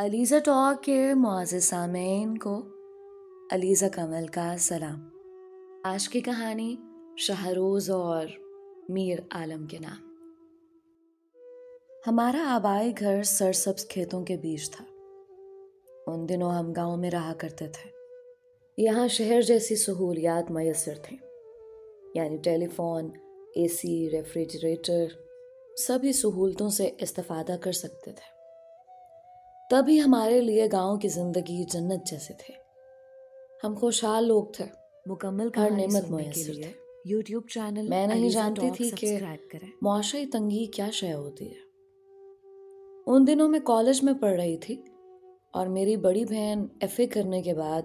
Alizeh talk کے معزز سامعین کو علیزہ کمل کا سلام۔ آج کی کہانی شہروز اور میر عالم کے نام۔ ہمارا آبائی گھر سرسبز کھیتوں کے بیچ تھا۔ ان دنوں ہم گاؤں میں رہا کرتے تھے۔ یہاں شہر جیسی سہولیات میسر تھیں، یعنی ٹیلی فون، اے سی، ریفریجریٹر، سبھی سہولتوں سے استفادہ کر سکتے تھے۔ تبھی ہمارے لیے گاؤں کی زندگی جنت جیسے تھے۔ ہم خوشحال لوگ تھے، مکمل ہر کہانی نعمت سننے میسر کے لیے تھی۔ یوٹیوب چینل میں نہیں علیزہ جانتی ٹاک تھی کہ سبسکرائب کریں۔ معاشی تنگی کیا شے ہوتی ہے۔ ان دنوں میں کالج میں پڑھ رہی تھی اور میری بڑی بہن ایف اے کرنے کے بعد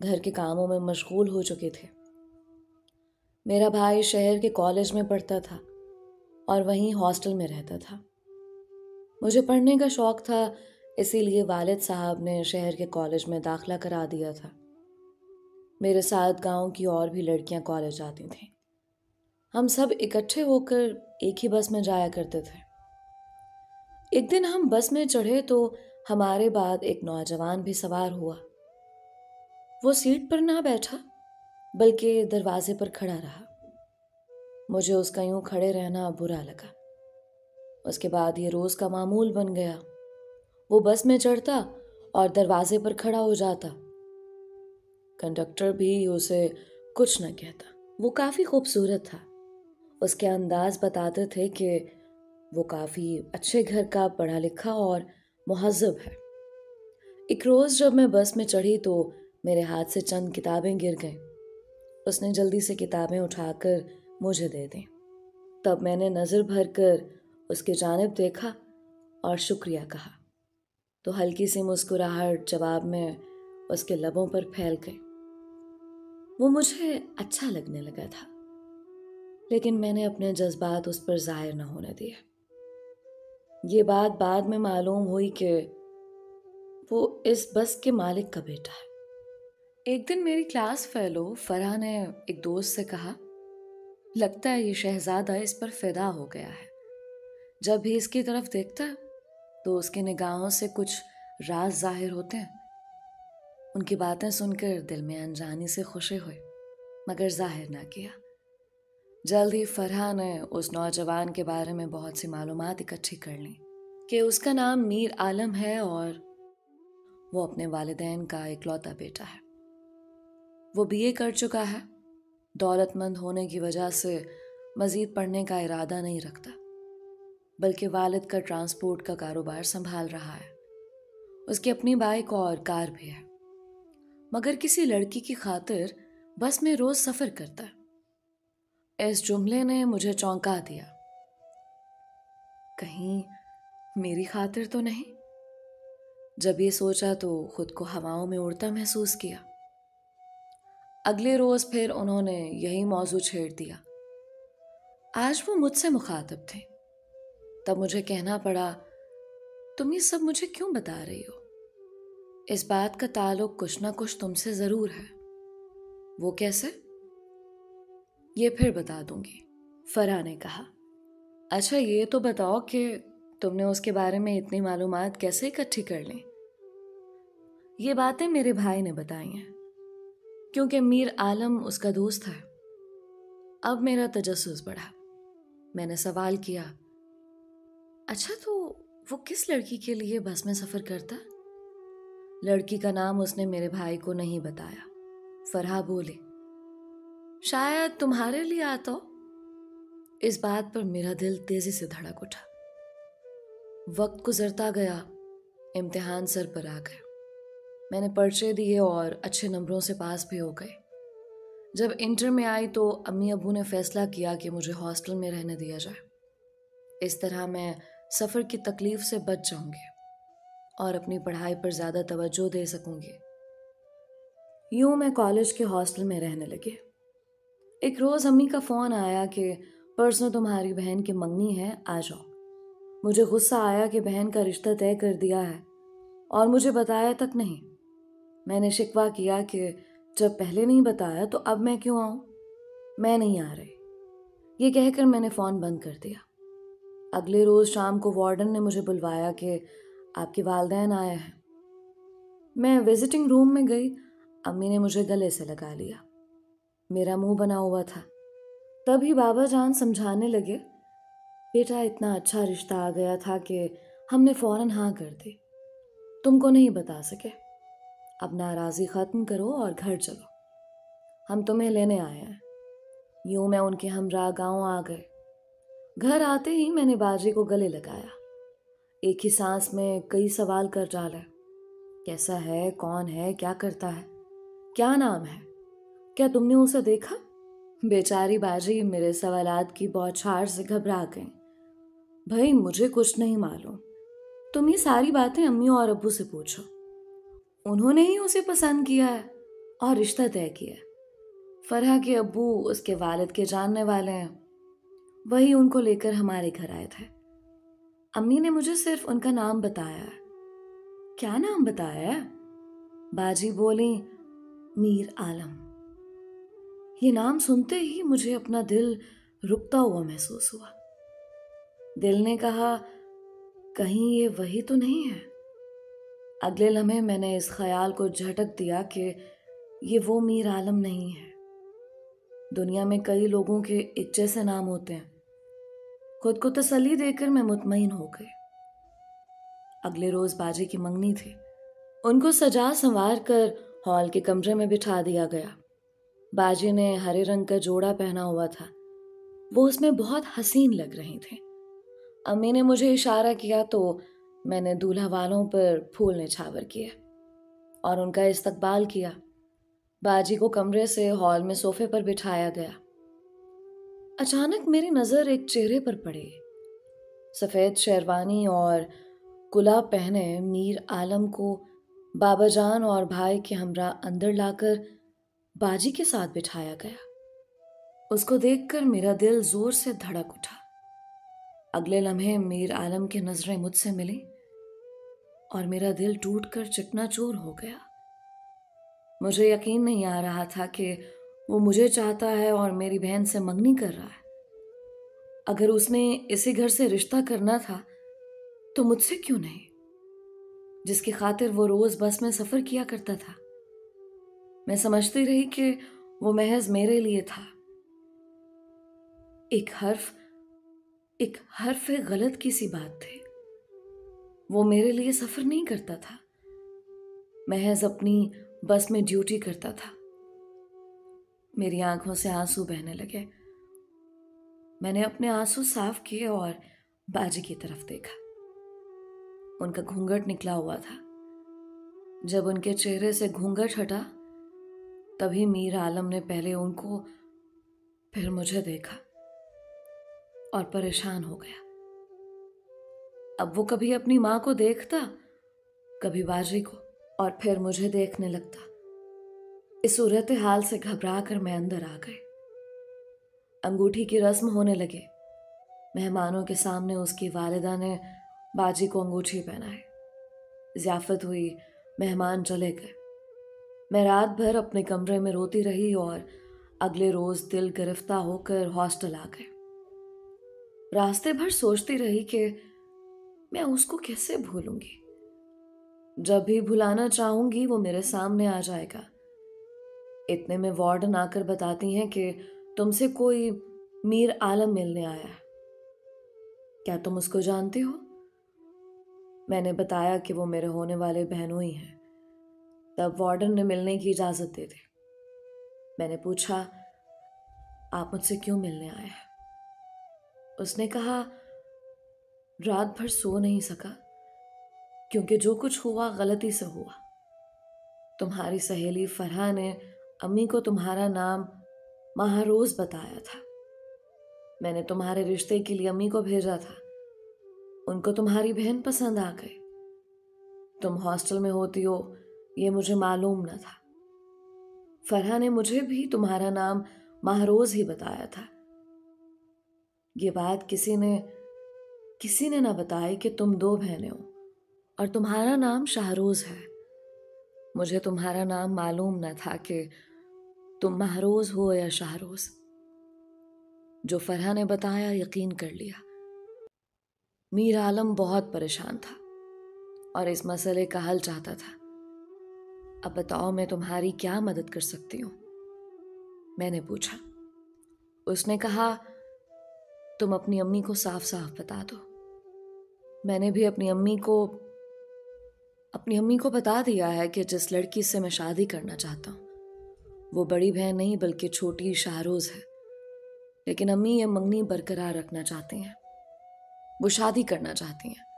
گھر کے کاموں میں مشغول ہو چکے تھے۔ میرا بھائی شہر کے کالج میں پڑھتا تھا اور وہیں ہاسٹل میں رہتا تھا۔ مجھے پڑھنے کا شوق تھا، اسی لیے والد صاحب نے شہر کے کالج میں داخلہ کرا دیا تھا۔ میرے ساتھ گاؤں کی اور بھی لڑکیاں کالج آتی تھیں۔ ہم سب اکٹھے ہو کر ایک ہی بس میں جایا کرتے تھے۔ ایک دن ہم بس میں چڑھے تو ہمارے بعد ایک نوجوان بھی سوار ہوا۔ وہ سیٹ پر نہ بیٹھا بلکہ دروازے پر کھڑا رہا۔ مجھے اس کا یوں کھڑے رہنا برا لگا۔ اس کے بعد یہ روز کا معمول بن گیا۔ وہ بس میں چڑھتا اور دروازے پر کھڑا ہو جاتا۔ کنڈکٹر بھی اسے کچھ نہ کہتا۔ وہ کافی خوبصورت تھا۔ اس کے انداز بتاتے تھے کہ وہ کافی اچھے گھر کا پڑھا لکھا اور مہذب ہے۔ ایک روز جب میں بس میں چڑھی تو میرے ہاتھ سے چند کتابیں گر گئیں۔ اس نے جلدی سے کتابیں اٹھا کر مجھے دے دیں۔ تب میں نے نظر بھر کر اس کی جانب دیکھا اور شکریہ کہا تو ہلکی سی مسکراہٹ جواب میں اس کے لبوں پر پھیل گئی۔ وہ مجھے اچھا لگنے لگا تھا، لیکن میں نے اپنے جذبات اس پر ظاہر نہ ہونے دیے۔ یہ بات بعد میں معلوم ہوئی کہ وہ اس بس کے مالک کا بیٹا ہے۔ ایک دن میری کلاس فیلو فرح نے ایک دوست سے کہا، لگتا ہے یہ شہزادہ اس پر فدا ہو گیا ہے۔ جب بھی اس کی طرف دیکھتا ہے تو اس کی نگاہوں سے کچھ راز ظاہر ہوتے ہیں۔ ان کی باتیں سن کر دل میں انجانی سے خوشی ہوئی، مگر ظاہر نہ کیا۔ جلد ہی فرح نے اس نوجوان کے بارے میں بہت سی معلومات اکٹھی کر لیں کہ اس کا نام میر عالم ہے اور وہ اپنے والدین کا اکلوتا بیٹا ہے۔ وہ بی اے کر چکا ہے، دولت مند ہونے کی وجہ سے مزید پڑھنے کا ارادہ نہیں رکھتا، بلکہ والد کا ٹرانسپورٹ کا کاروبار سنبھال رہا ہے۔ اس کی اپنی بائک اور کار بھی ہے، مگر کسی لڑکی کی خاطر بس میں روز سفر کرتا ہے۔ اس جملے نے مجھے چونکا دیا۔ کہیں میری خاطر تو نہیں؟ جب یہ سوچا تو خود کو ہواؤں میں اڑتا محسوس کیا۔ اگلے روز پھر انہوں نے یہی موضوع چھیڑ دیا۔ آج وہ مجھ سے مخاطب تھے۔ تب مجھے کہنا پڑا، تم یہ سب مجھے کیوں بتا رہی ہو؟ اس بات کا تعلق کچھ نہ کچھ تم سے ضرور ہے۔ وہ کیسے؟ یہ پھر بتا دوں گی، فرح نے کہا۔ اچھا یہ تو بتاؤ کہ تم نے اس کے بارے میں اتنی معلومات کیسے اکٹھی کر لیں؟ یہ باتیں میرے بھائی نے بتائی ہیں، کیونکہ میر عالم اس کا دوست ہے۔ اب میرا تجسس بڑھا۔ میں نے سوال کیا، اچھا تو وہ کس لڑکی کے لیے بس میں سفر کرتا؟ لڑکی کا نام اس نے میرے بھائی کو نہیں بتایا۔ فرح بولی، شاید تمہارے لیے آتا ہو۔ اس بات پر میرا دل تیزی سے دھڑک اٹھا۔ وقت گزرتا گیا، امتحان سر پر آ گئے۔ میں نے پرچے دیے اور اچھے نمبروں سے پاس بھی ہو گئے۔ جب انٹر میں آئی تو امی ابو نے فیصلہ کیا کہ مجھے ہاسٹل میں رہنے دیا جائے۔ اس طرح میں سفر کی تکلیف سے بچ جاؤں گی اور اپنی پڑھائی پر زیادہ توجہ دے سکوں گی۔ یوں میں کالج کے ہاسٹل میں رہنے لگی۔ ایک روز امی کا فون آیا کہ پرسوں تمہاری بہن کی منگنی ہے، آ جاؤ۔ مجھے غصہ آیا کہ بہن کا رشتہ طے کر دیا ہے اور مجھے بتایا تک نہیں۔ میں نے شکوہ کیا کہ جب پہلے نہیں بتایا تو اب میں کیوں آؤں؟ میں نہیں آ رہی، یہ کہہ کر میں نے فون بند کر دیا۔ اگلے روز شام کو وارڈن نے مجھے بلوایا کہ آپ کے والدین آئے ہیں۔ میں وزٹنگ روم میں گئی. امی نے مجھے گلے سے لگا لیا. میرا منہ بنا ہوا تھا. تبھی بابا جان سمجھانے لگے, بیٹا اتنا اچھا رشتہ آ گیا تھا کہ ہم نے فوراً ہاں کر دی. تم کو نہیں بتا سکے. اب ناراضی ختم کرو اور گھر چلو, ہم تمہیں لینے آئے ہیں. یوں میں ان کے ہمراہ گاؤں آ گئے. گھر آتے ہی میں نے باجی کو گلے لگایا. ایک ہی سانس میں کئی سوال کر ڈالے. کیسا ہے, کون ہے, کیا کرتا ہے, کیا نام ہے, کیا تم نے اسے دیکھا؟ بیچاری باجی میرے سوالات کی بوچھار سے گھبرا گئیں. بھائی مجھے کچھ نہیں معلوم, تم یہ ساری باتیں امی اور ابو سے پوچھو. انہوں نے ہی اسے پسند کیا ہے اور رشتہ طے کیا ہے. فرحہ کے ابو اس کے والد کے جاننے والے ہیں, وہی ان کو لے کر ہمارے گھر آئے تھے. امی نے مجھے صرف ان کا نام بتایا ہے. کیا نام بتایا ہے؟ باجی بولی, میر عالم. یہ نام سنتے ہی مجھے اپنا دل رکتا ہوا محسوس ہوا. دل نے کہا کہیں یہ وہی تو نہیں ہے. اگلے لمحے میں نے اس خیال کو جھٹک دیا کہ یہ وہ میر عالم نہیں ہے. دنیا میں کئی لوگوں کے ایک جیسے نام ہوتے ہیں. خود کو تسلی دے کر میں مطمئن ہو گئی. اگلے روز باجی کی منگنی تھی. ان کو سجا سنوار کر ہال کے کمرے میں بٹھا دیا گیا. باجی نے ہرے رنگ کا جوڑا پہنا ہوا تھا. وہ اس میں بہت حسین لگ رہی تھیں. امی نے مجھے اشارہ کیا تو میں نے دولہا والوں پر پھول نچھاور کیے اور ان کا استقبال کیا. باجی کو کمرے سے ہال میں صوفے پر بٹھایا گیا. اچانک میری نظر ایک چہرے پر پڑی. سفید شیروانی اور کلا پہنے میر عالم کو بابا جان اور بھائی کے ہمراہ اندر لا کر باجی کے ساتھ بٹھایا گیا. اس کو دیکھ کر میرا دل زور سے دھڑک اٹھا. اگلے لمحے میر عالم کی نظریں مجھ سے ملی اور میرا دل ٹوٹ کر چکنا چور ہو گیا. مجھے یقین نہیں آ رہا تھا کہ وہ مجھے چاہتا ہے اور میری بہن سے منگنی کر رہا ہے. اگر اس نے اسی گھر سے رشتہ کرنا تھا تو مجھ سے کیوں نہیں, جس کی خاطر وہ روز بس میں سفر کیا کرتا تھا. میں سمجھتی رہی کہ وہ محض میرے لیے تھا. ایک حرف غلط کی سی بات تھی. وہ میرے لیے سفر نہیں کرتا تھا, محض اپنی بس میں ڈیوٹی کرتا تھا. میری آنکھوں سے آنسو بہنے لگے. میں نے اپنے آنسو صاف کیے اور باجی کی طرف دیکھا. ان کا گھونگھٹ نکلا ہوا تھا. جب ان کے چہرے سے گھونگھٹ ہٹا تبھی میر عالم نے پہلے ان کو پھر مجھے دیکھا اور پریشان ہو گیا. اب وہ کبھی اپنی ماں کو دیکھتا, کبھی باجی کو, اور پھر مجھے دیکھنے لگتا. اس صورتحال سے گھبرا کر میں اندر آ گئی. انگوٹھی کی رسم ہونے لگے. مہمانوں کے سامنے اس کی والدہ نے باجی کو انگوٹھی پہنائی. ضیافت ہوئی, مہمان چلے گئے. میں رات بھر اپنے کمرے میں روتی رہی اور اگلے روز دل گرفتہ ہو کر ہاسٹل آ گئے. راستے بھر سوچتی رہی کہ میں اس کو کیسے بھولوں گی. جب بھی بھلانا چاہوں گی وہ میرے سامنے آ جائے گا. اتنے میں وارڈن آ کر بتاتی ہیں کہ تم سے کوئی میر عالم ملنے آیا ہے. کیا تم اس کو جانتے ہو؟ میں نے بتایا کہ وہ میرے ہونے والے بہنوئی ہیں. تب وارڈن نے ملنے کی اجازت دے دی. میں نے پوچھا آپ مجھ سے کیوں ملنے آئے ہیں؟ اس نے کہا رات بھر سو نہیں سکا کیونکہ جو کچھ ہوا غلطی سے ہوا. تمہاری سہیلی فرحہ نے امی کو تمہارا نام مہاروز بتایا تھا. میں نے تمہارے رشتے کے لیے امی کو بھیجا تھا. ان کو تمہاری بہن پسند آ گئی. تم ہاسٹل میں ہوتی ہو یہ مجھے معلوم نہ تھا. فرحہ نے مجھے بھی تمہارا نام مہاروز ہی بتایا تھا. یہ بات کسی نے نہ بتائی کہ تم 2 بہنیں ہو اور تمہارا نام شاہروز ہے. مجھے تمہارا نام معلوم نہ تھا کہ تم مہروز ہو یا شاہروز. جو فرحہ نے بتایا یقین کر لیا. میر عالم بہت پریشان تھا اور اس مسئلے کا حل چاہتا تھا. اب بتاؤ میں تمہاری کیا مدد کر سکتی ہوں؟ میں نے پوچھا۔ اس نے کہا تم اپنی امی کو صاف صاف بتا دو۔ میں نے بھی اپنی امی کو بتا دیا ہے کہ جس لڑکی سے میں شادی کرنا چاہتا ہوں وہ بڑی بہن نہیں بلکہ چھوٹی شاہروز ہے، لیکن امی یہ منگنی برقرار رکھنا چاہتی ہیں۔ وہ شادی کرنا چاہتی ہیں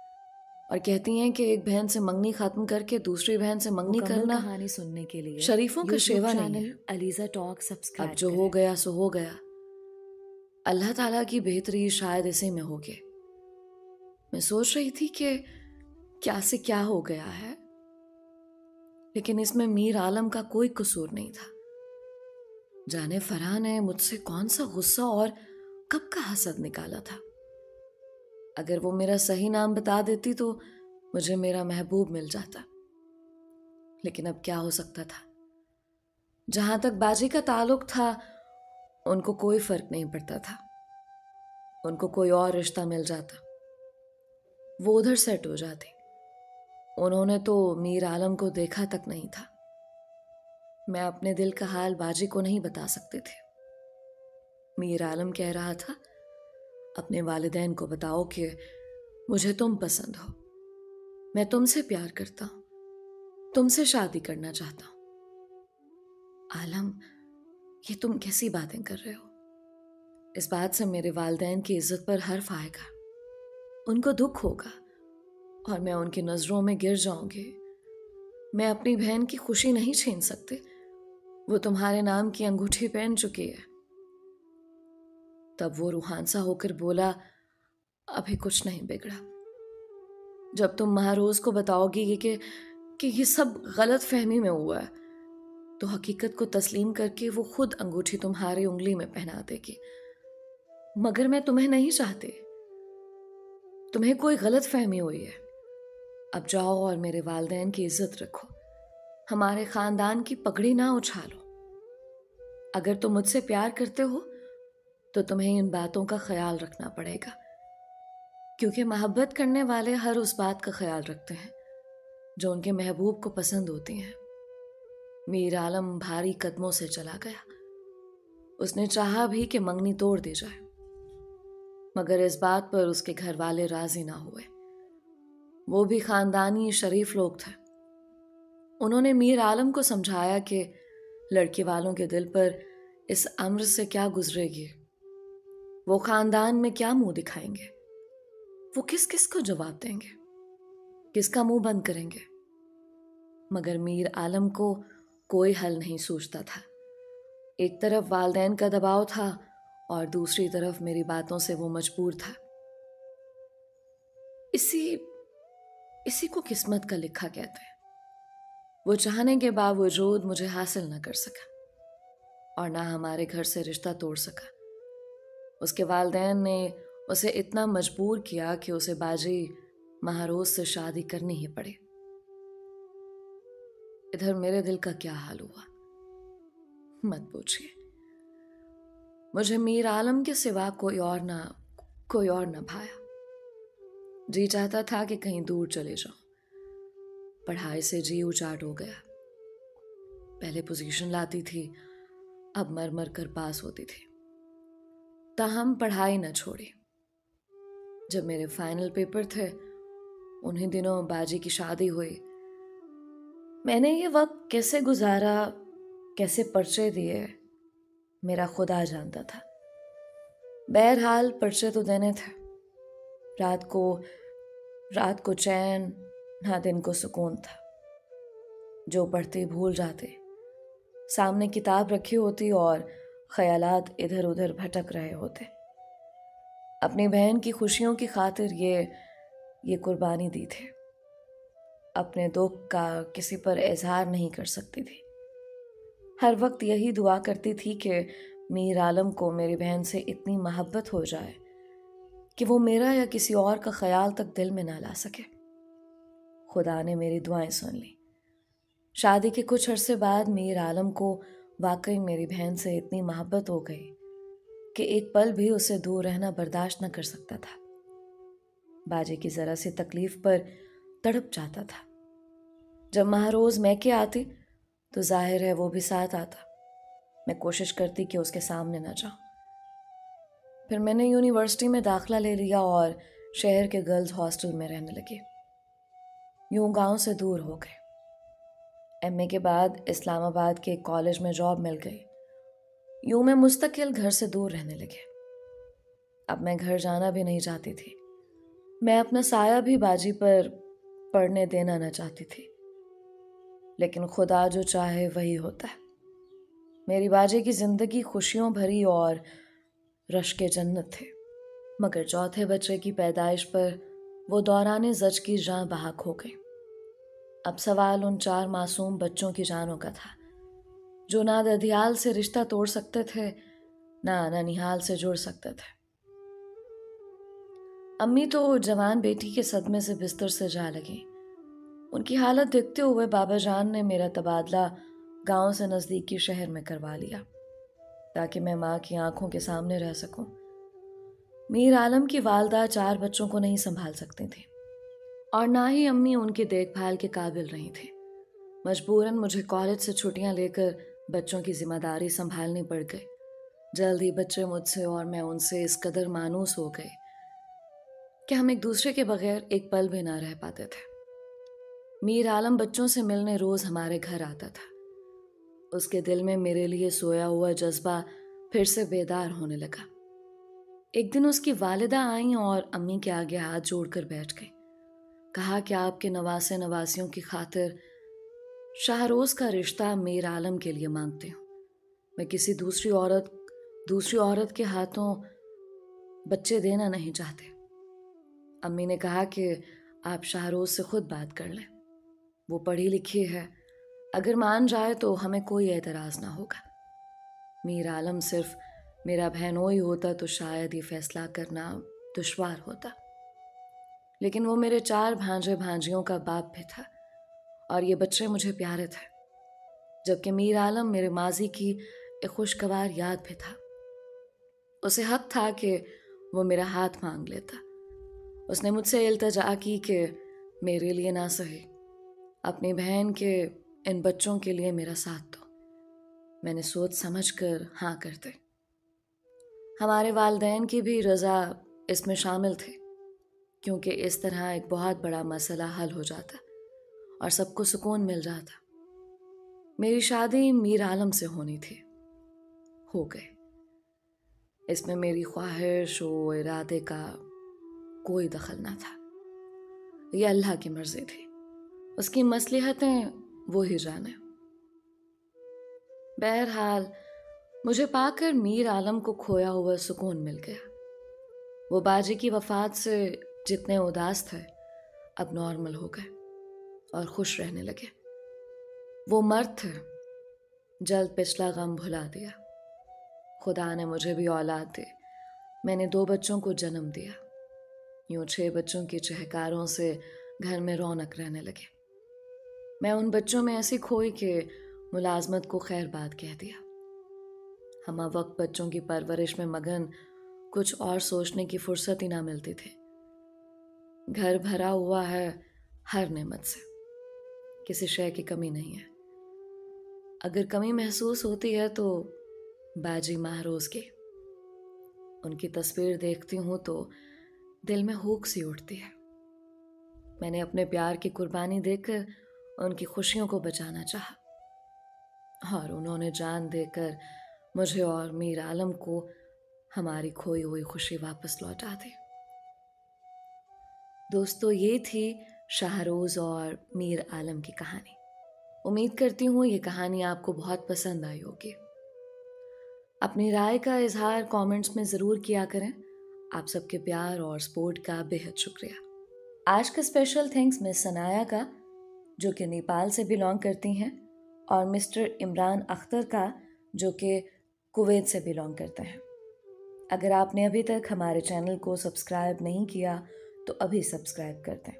اور کہتی ہیں کہ ایک بہن سے منگنی ختم کر کے دوسری بہن سے منگنی کرنا کہانی سننے کے لیے شریفوں کا شیوا نہیں ہے۔ علیزہ ٹاک سبسکرائب اب جو ہو گیا سو ہو گیا، اللہ تعالیٰ کی بہتری شاید اسی میں ہوگی۔ میں سوچ رہی تھی کہ کیا سے کیا ہو گیا ہے، لیکن اس میں میر عالم کا کوئی قصور نہیں تھا۔ جانے فرح نے مجھ سے کون سا غصہ اور کب کا حسد نکالا تھا۔ اگر وہ میرا صحیح نام بتا دیتی تو مجھے میرا محبوب مل جاتا، لیکن اب کیا ہو سکتا تھا؟ جہاں تک باجی کا تعلق تھا ان کو کوئی فرق نہیں پڑتا تھا، ان کو کوئی اور رشتہ مل جاتا، وہ ادھر سیٹ ہو جاتی۔ انہوں نے تو میر عالم کو دیکھا تک نہیں تھا۔ میں اپنے دل کا حال باجی کو نہیں بتا سکتے تھے۔ میر عالم کہہ رہا تھا اپنے والدین کو بتاؤ کہ مجھے تم پسند ہو، میں تم سے پیار کرتا ہوں، تم سے شادی کرنا چاہتا ہوں۔ عالم، یہ تم کیسی باتیں کر رہے ہو؟ اس بات سے میرے والدین کی عزت پر حرف آئے گا، ان کو دکھ ہوگا اور میں ان کی نظروں میں گر جاؤں گی۔ میں اپنی بہن کی خوشی نہیں چھین سکتے، وہ تمہارے نام کی انگوٹھی پہن چکی ہے۔ تب وہ روحان سا ہو کر بولا ابھی کچھ نہیں بگڑا۔ جب تم مہروز کو بتاؤ گی کہ یہ سب غلط فہمی میں ہوا ہے تو حقیقت کو تسلیم کر کے وہ خود انگوٹھی تمہاری انگلی میں پہنا دے گی۔ مگر میں تمہیں نہیں چاہتی، تمہیں کوئی غلط فہمی ہوئی ہے۔ اب جاؤ اور میرے والدین کی عزت رکھو، ہمارے خاندان کی پگڑی نہ اچھالو۔ اگر تم مجھ سے پیار کرتے ہو تو تمہیں ان باتوں کا خیال رکھنا پڑے گا، کیونکہ محبت کرنے والے ہر اس بات کا خیال رکھتے ہیں جو ان کے محبوب کو پسند ہوتی ہیں۔ میر عالم بھاری قدموں سے چلا گیا۔ اس نے چاہا بھی کہ منگنی توڑ دی جائے، مگر اس بات پر اس کے گھر والے راضی نہ ہوئے۔ وہ بھی خاندانی شریف لوگ تھے۔ انہوں نے میر عالم کو سمجھایا کہ لڑکی والوں کے دل پر اس امر سے کیا گزرے گی، وہ خاندان میں کیا منہ دکھائیں گے، وہ کس کس کو جواب دیں گے، کس کا منہ بند کریں گے۔ مگر میر عالم کو کوئی حل نہیں سوچتا تھا۔ ایک طرف والدین کا دباؤ تھا اور دوسری طرف میری باتوں سے وہ مجبور تھا۔ اسی کو قسمت کا لکھا کہتے ہیں۔ وہ چاہنے کے باوجود مجھے حاصل نہ کر سکا اور نہ ہمارے گھر سے رشتہ توڑ سکا۔ اس کے والدین نے اسے اتنا مجبور کیا کہ اسے باجی مہروز سے شادی کرنی ہی پڑے۔ ادھر میرے دل کا کیا حال ہوا مت پوچھئے۔ مجھے میر عالم کے سوا کوئی اور نہ بھایا۔ جی چاہتا تھا کہ کہیں دور چلے جاؤں۔ پڑھائی سے جی اچاٹ ہو گیا۔ پہلے پوزیشن لاتی تھی، اب مر مر کر پاس ہوتی تھی، تاہم پڑھائی نہ چھوڑی۔ جب میرے فائنل پیپر تھے انہی دنوں باجی کی شادی ہوئی۔ میں نے یہ وقت کیسے گزارا، کیسے پرچے دیے، میرا خدا جانتا تھا۔ بہرحال پرچے تو دینے تھے۔ رات کو چین نہ دن کو سکون تھا۔ جو پڑھتی بھول جاتی، سامنے کتاب رکھی ہوتی اور خیالات ادھر ادھر بھٹک رہے ہوتے۔ اپنی بہن کی خوشیوں کی خاطر یہ قربانی دی تھی۔ اپنے دکھ کا کسی پر اظہار نہیں کر سکتی تھی۔ ہر وقت یہی دعا کرتی تھی کہ میر عالم کو میری بہن سے اتنی محبت ہو جائے کہ وہ میرا یا کسی اور کا خیال تک دل میں نہ لا سکے۔ خدا نے میری دعائیں سن لی۔ شادی کے کچھ عرصے بعد میر عالم کو واقعی میری بہن سے اتنی محبت ہو گئی کہ ایک پل بھی اسے دور رہنا برداشت نہ کر سکتا تھا۔ باجی کی ذرا سی تکلیف پر تڑپ جاتا تھا۔ جب مہروز میکے آتی تو ظاہر ہے وہ بھی ساتھ آتا. میں کوشش کرتی کہ اس کے سامنے نہ جاؤں. پھر میں نے یونیورسٹی میں داخلہ لے لیا اور شہر کے گرلز ہاسٹل میں رہنے لگی. یوں گاؤں سے دور ہو گئے. ایم اے کے بعد اسلام آباد کے ایک کالج میں جاب مل گئی. یوں میں مستقل گھر سے دور رہنے لگے. اب میں گھر جانا بھی نہیں چاہتی تھی. میں اپنا سایہ بھی باجی پر پڑھنے دینا نہ چاہتی تھی. لیکن خدا جو چاہے وہی ہوتا ہے. میری باجی کی زندگی خوشیوں بھری اور رشک جنت تھے، مگر چوتھے بچے کی پیدائش پر وہ دوران زچ کی جاں بحق ہو گئی. اب سوال ان 4 معصوم بچوں کی جانوں کا تھا جو نہ ددیال سے رشتہ توڑ سکتے تھے نہ ننیحال سے جڑ سکتے تھے. امی تو جوان بیٹی کے صدمے سے بستر سے جا لگیں. ان کی حالت دیکھتے ہوئے بابا جان نے میرا تبادلہ گاؤں سے نزدیکی شہر میں کروا لیا تاکہ میں ماں کی آنکھوں کے سامنے رہ سکوں. میر عالم کی والدہ 4 بچوں کو نہیں سنبھال سکتی تھیں اور نہ ہی امی ان کی دیکھ بھال کے قابل رہی تھیں. مجبوراً مجھے کالج سے چھٹیاں لے کر بچوں کی ذمہ داری سنبھالنی پڑ گئی. جلد ہی بچے مجھ سے اور میں ان سے اس قدر مانوس ہو گئے کہ ہم ایک دوسرے کے بغیر ایک پل بھی نہ رہ پاتے تھے. میر عالم بچوں سے ملنے روز ہمارے گھر آتا تھا. اس کے دل میں میرے لیے سویا ہوا جذبہ پھر سے بیدار ہونے لگا. ایک دن اس کی والدہ آئیں اور امی کے آگے ہاتھ جوڑ کر بیٹھ گئی. کہا کہ آپ کے نواسے نواسیوں کی خاطر شاہروز کا رشتہ میر عالم کے لیے مانگتے ہوں. میں کسی دوسری عورت کے ہاتھوں بچے دینا نہیں چاہتے. امی نے کہا کہ آپ شاہروز سے خود بات کر لیں. وہ پڑھی لکھی ہے، اگر مان جائے تو ہمیں کوئی اعتراض نہ ہوگا. میر عالم صرف میرا بہنوئی ہوتا تو شاید یہ فیصلہ کرنا دشوار ہوتا، لیکن وہ میرے 4 بھانجے بھانجیوں کا باپ بھی تھا اور یہ بچے مجھے پیارے تھے، جبکہ میر عالم میرے ماضی کی ایک خوشگوار یاد بھی تھا. اسے حق تھا کہ وہ میرا ہاتھ مانگ لیتا. اس نے مجھ سے التجا کی کہ میرے لیے نہ سہی، اپنی بہن کے ان بچوں کے لیے میرا ساتھ دو. میں نے سوچ سمجھ کر ہاں کر دی. ہمارے والدین کی بھی رضا اس میں شامل تھی، کیونکہ اس طرح ایک بہت بڑا مسئلہ حل ہو جاتا اور سب کو سکون مل جاتا. میری شادی میر عالم سے ہونی تھی، ہو گئی. اس میں میری خواہش و ارادے کا کوئی دخل نہ تھا. یہ اللہ کی مرضی تھی، اس کی مصلحتیں وہی جانے. بہرحال مجھے پا کر میر عالم کو کھویا ہوا سکون مل گیا. وہ باجی کی وفات سے جتنے اداس تھے اب نارمل ہو گئے اور خوش رہنے لگے. وہ مرد تھے، جلد پچھلا غم بھلا دیا. خدا نے مجھے بھی اولاد دی. میں نے 2 بچوں کو جنم دیا. یوں 6 بچوں کی چہکاروں سے گھر میں رونق رہنے لگے. میں ان بچوں میں ایسی کھوئی کہ ملازمت کو خیر بات کہہ دیا. ہمہ وقت بچوں کی پرورش میں مگن کچھ اور سوچنے کی فرصت ہی نہ ملتی تھی. گھر بھرا ہوا ہے ہر نعمت سے، کسی شے کی کمی نہیں ہے. اگر کمی محسوس ہوتی ہے تو باجی مہروز کی. ان کی تصویر دیکھتی ہوں تو دل میں ہوک سی اٹھتی ہے. میں نے اپنے پیار کی قربانی دے کر ان کی خوشیوں کو بچانا چاہا اور انہوں نے جان دے کر مجھے اور میر عالم کو ہماری کھوئی ہوئی خوشی واپس لوٹا دی. دوستو، یہ تھی شاہروز اور میر عالم کی کہانی. امید کرتی ہوں یہ کہانی آپ کو بہت پسند آئی ہوگی. اپنی رائے کا اظہار کامنٹس میں ضرور کیا کریں. آپ سب کے پیار اور سپورٹ کا بہت شکریہ. آج کا اسپیشل تھینکس مس ثنایا کا جو کہ نیپال سے بلانگ کرتی ہیں، اور مسٹر عمران اختر کا جو کہ کویت سے بلانگ کرتے ہیں. اگر آپ نے ابھی تک ہمارے چینل کو سبسکرائب نہیں کیا تو ابھی سبسکرائب کر دیں.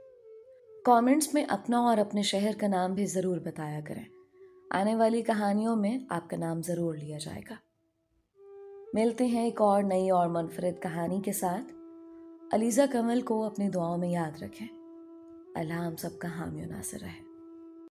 کامنٹس میں اپنا اور اپنے شہر کا نام بھی ضرور بتایا کریں. آنے والی کہانیوں میں آپ کا نام ضرور لیا جائے گا. ملتے ہیں ایک اور نئی اور منفرد کہانی کے ساتھ. علیزہ کمل کو اپنی دعاؤں میں یاد رکھیں. اللہ ہم سب کا حامی و ناصر رہے.